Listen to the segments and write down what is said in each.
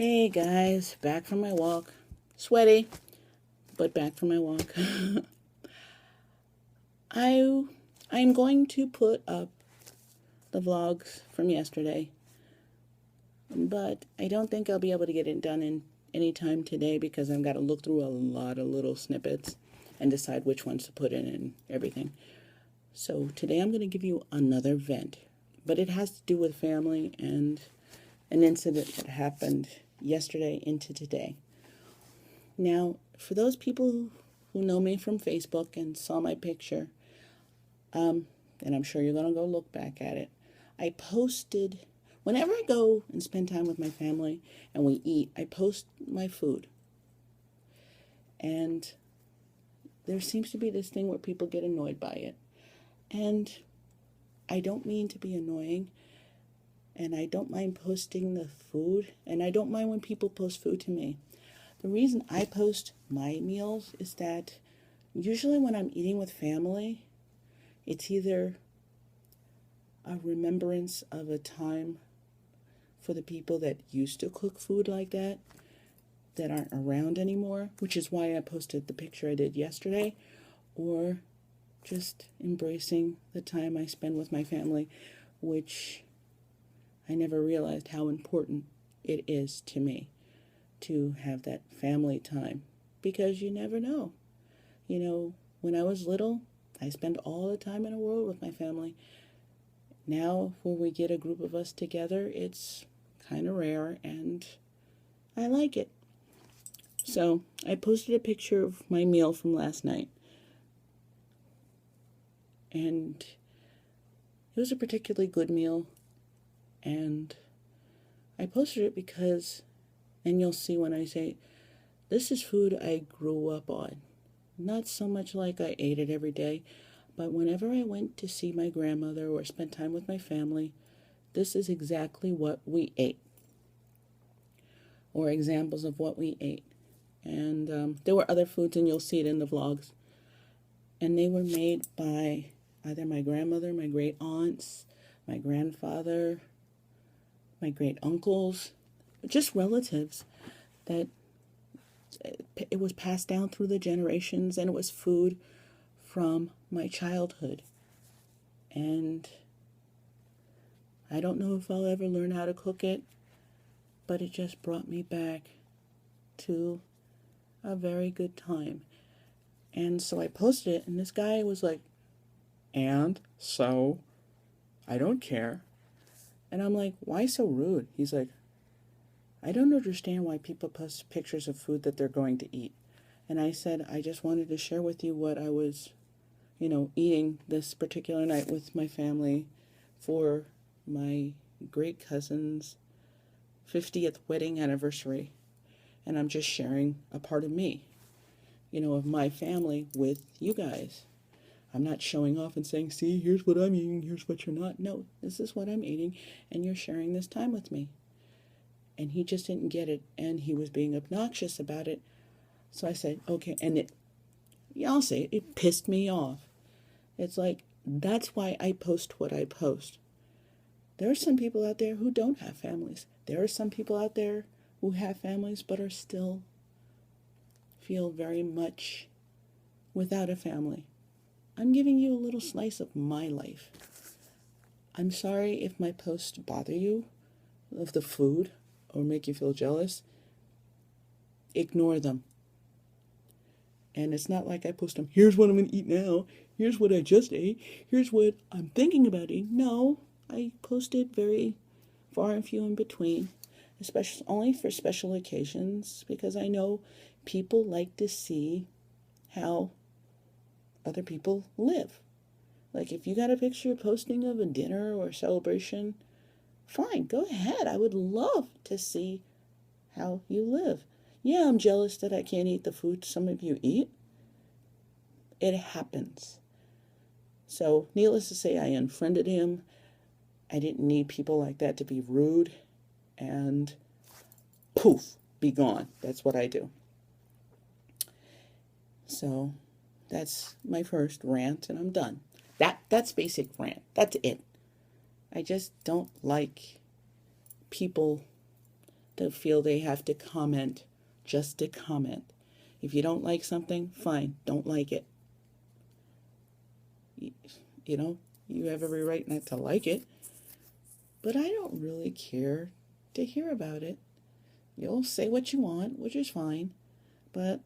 Hey guys, back from my walk. Sweaty, but back from my walk. I I'm going to put up the vlogs from yesterday, but I don't think I'll be able to get it done in any time today because I've got to look through a lot of little snippets and decide which ones to put in and everything. So today I'm going to give you another vent, but it has to do with family and an incident that happened yesterday into today. Now, for those people who know me from Facebook and saw my picture, and I'm sure you're going to go look back at it, I posted, whenever I go and spend time with my family and we eat, I post my food. And there seems to be this thing where people get annoyed by it. And I don't mean to be annoying, and I don't mind posting the food, and I don't mind when people post food to me. The reason I post my meals is that usually when I'm eating with family, it's either a remembrance of a time for the people that used to cook food like that aren't around anymore, which is why I posted the picture I did yesterday, or just embracing the time I spend with my family, which I never realized how important it is to me to have that family time, because you never know. When I was little, I spent all the time in the world with my family. Now, when we get a group of us together, it's kind of rare, and I like it. So, I posted a picture of my meal from last night, and it was a particularly good meal, and I posted it because, and you'll see when I say, this is food I grew up on. Not so much like I ate it every day, but whenever I went to see my grandmother or spent time with my family, this is exactly what we ate, or examples of what we ate. And there were other foods, and you'll see it in the vlogs. And they were made by either my grandmother, my great aunts, my grandfather, my great uncles, just relatives that it was passed down through the generations, and it was food from my childhood. And I don't know if I'll ever learn how to cook it, but it just brought me back to a very good time. And so I posted it, and this guy was like, and so I don't care. And I'm like, why so rude? He's like, I don't understand why people post pictures of food that they're going to eat. And I said, I just wanted to share with you what I was, eating this particular night with my family for my great cousin's 50th wedding anniversary. And I'm just sharing a part of me, of my family with you guys. I'm not showing off and saying, see, here's what I'm eating, here's what you're not. No, this is what I'm eating, and you're sharing this time with me. And he just didn't get it, and he was being obnoxious about it. So I said, okay, and I'll say it pissed me off. It's like, that's why I post what I post. There are some people out there who don't have families. There are some people out there who have families but are still feel very much without a family. I'm giving you a little slice of my life. I'm sorry if my posts bother you, of the food, or make you feel jealous. Ignore them. And it's not like I post them, here's what I'm going to eat now, here's what I just ate, here's what I'm thinking about eating. No, I post it very far and few in between, especially only for special occasions, because I know people like to see how other people live. Like, if you got a picture posting of a dinner or a celebration, fine, go ahead. I would love to see how you live. Yeah, I'm jealous that I can't eat the food some of you eat. It happens. So, needless to say, I unfriended him. I didn't need people like that to be rude. And poof, be gone. That's what I do. So, that's my first rant, and I'm done. That's basic rant. That's it. I just don't like people to feel they have to comment just to comment. If you don't like something, fine, don't like it. You know, you have every right not to like it, but I don't really care to hear about it. You'll say what you want, which is fine, but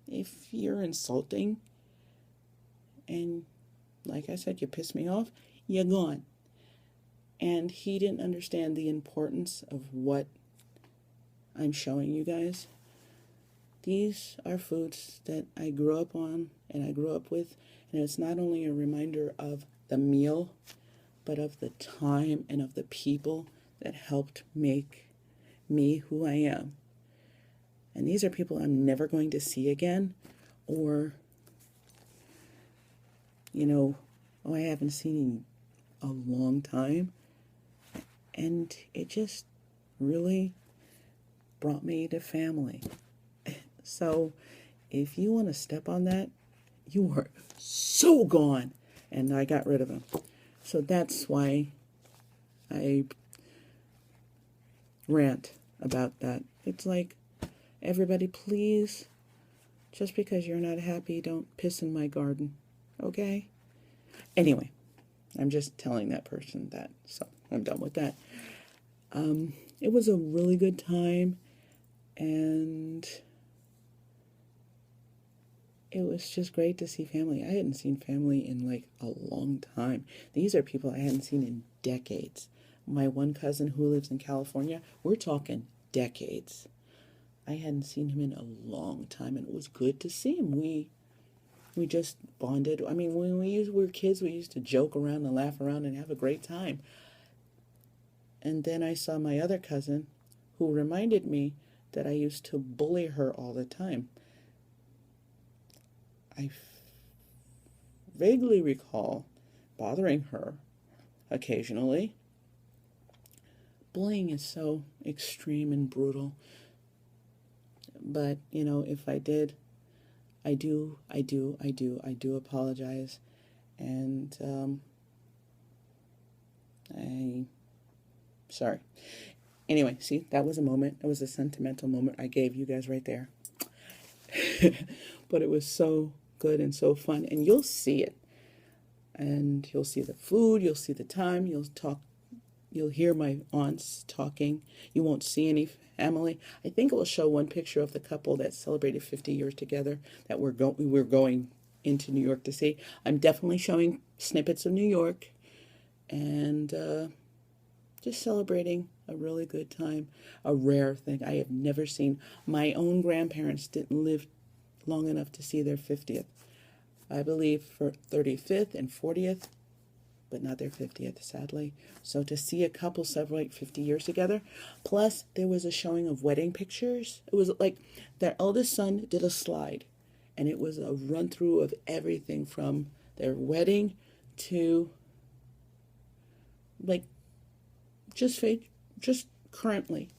if you're insulting and, like I said, you piss me off, you're gone. And he didn't understand the importance of what I'm showing you guys. These are foods that I grew up on and I grew up with, and it's not only a reminder of the meal, but of the time and of the people that helped make me who I am. And these are people I'm never going to see again, or, I haven't seen in a long time. And it just really brought me to family. So if you want to step on that, you are so gone. And I got rid of him. So that's why I rant about that. It's like, everybody, please, just because you're not happy, don't piss in my garden. Okay? Anyway, I'm just telling that person that. So I'm done with that. It was a really good time, and it was just great to see family. I hadn't seen family in like a long time. These are people I hadn't seen in decades. My one cousin who lives in California, we're talking decades. I hadn't seen him in a long time, and it was good to see him. We just bonded. I mean, when we were kids, we used to joke around and laugh around and have a great time. And then I saw my other cousin, who reminded me that I used to bully her all the time. I vaguely recall bothering her occasionally. Bullying is so extreme and brutal. But, if I did, I do apologize. And sorry. Anyway, see, that was a moment. It was a sentimental moment I gave you guys right there. But it was so good and so fun. And you'll see it. And you'll see the food. You'll see the time. You'll hear my aunts talking. You won't see any family. I think it will show one picture of the couple that celebrated 50 years together that we were going into New York to see. I'm definitely showing snippets of New York and just celebrating a really good time, a rare thing. I have never seen. My own grandparents didn't live long enough to see their 50th. I believe for 35th and 40th, but not their 50th, sadly. So to see a couple celebrate 50 years together, plus there was a showing of wedding pictures. It was like their eldest son did a slide, and it was a run through of everything from their wedding to like just currently.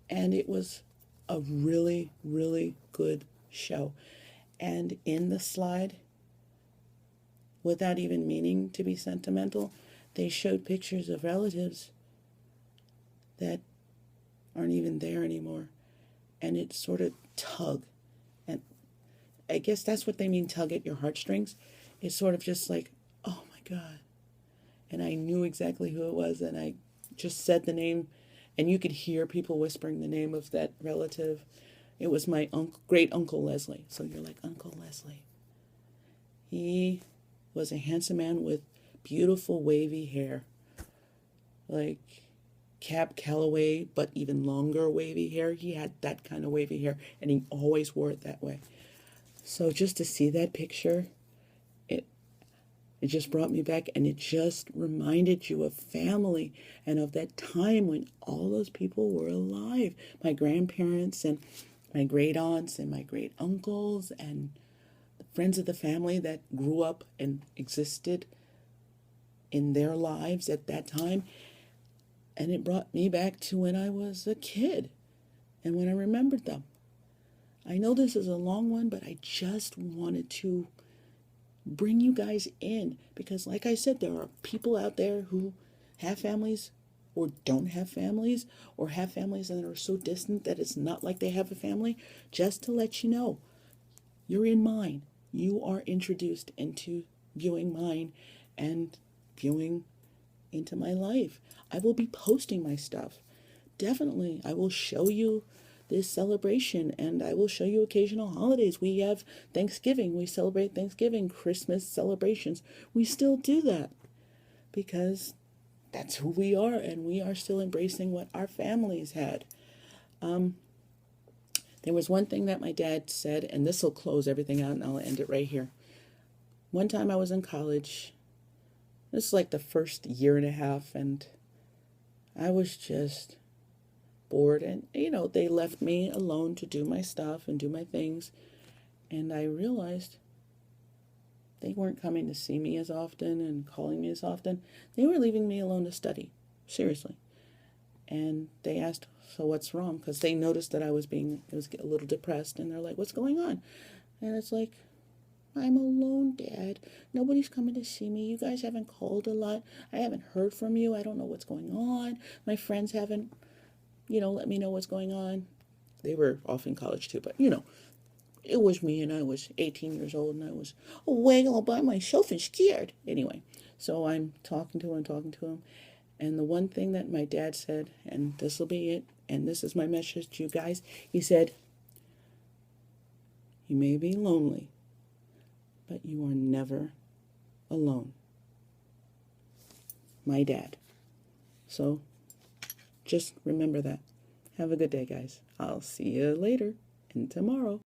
And it was a really, really good show. And in the slide, without even meaning to be sentimental, they showed pictures of relatives that aren't even there anymore. And it sort of tug. And I guess that's what they mean, tug at your heartstrings. It's sort of just like, oh my God. And I knew exactly who it was, and I just said the name, and you could hear people whispering the name of that relative. It was my great Uncle Leslie. So you're like, Uncle Leslie. He was a handsome man with beautiful wavy hair, like Cab Calloway, but even longer wavy hair. He had that kind of wavy hair, and he always wore it that way. So just to see that picture, it just brought me back, and it just reminded you of family and of that time when all those people were alive. My grandparents and my great aunts and my great uncles and the friends of the family that grew up and existed in their lives at that time. And it brought me back to when I was a kid and when I remembered them. I know this is a long one, but I just wanted to bring you guys in because, like I said, there are people out there who have families or don't have families, or have families that are so distant that it's not like they have a family, just to let you know, you're in mine. You are introduced into viewing mine and viewing into my life. I will be posting my stuff. Definitely, I will show you this celebration, and I will show you occasional holidays. We have Thanksgiving. We celebrate Thanksgiving, Christmas celebrations. We still do that because that's who we are, and we are still embracing what our families had. There was one thing that my dad said, and this will close everything out, and I'll end it right here. One time I was in college. This is like the first year and a half, and I was just bored. And, they left me alone to do my stuff and do my things. And I realized they weren't coming to see me as often and calling me as often. They were leaving me alone to study. Seriously. And they asked, so what's wrong? Because they noticed that I was a little depressed. And they're like, what's going on? And it's like, I'm alone, Dad. Nobody's coming to see me. You guys haven't called a lot. I haven't heard from you. I don't know what's going on. My friends haven't, let me know what's going on. They were off in college too, but, it was me, and I was 18 years old, and I was away all by myself and scared. Anyway, so I'm talking to him, and the one thing that my dad said, and this will be it, and this is my message to you guys, he said, you may be lonely, but you are never alone. My dad. So just remember that. Have a good day, guys. I'll see you later and tomorrow.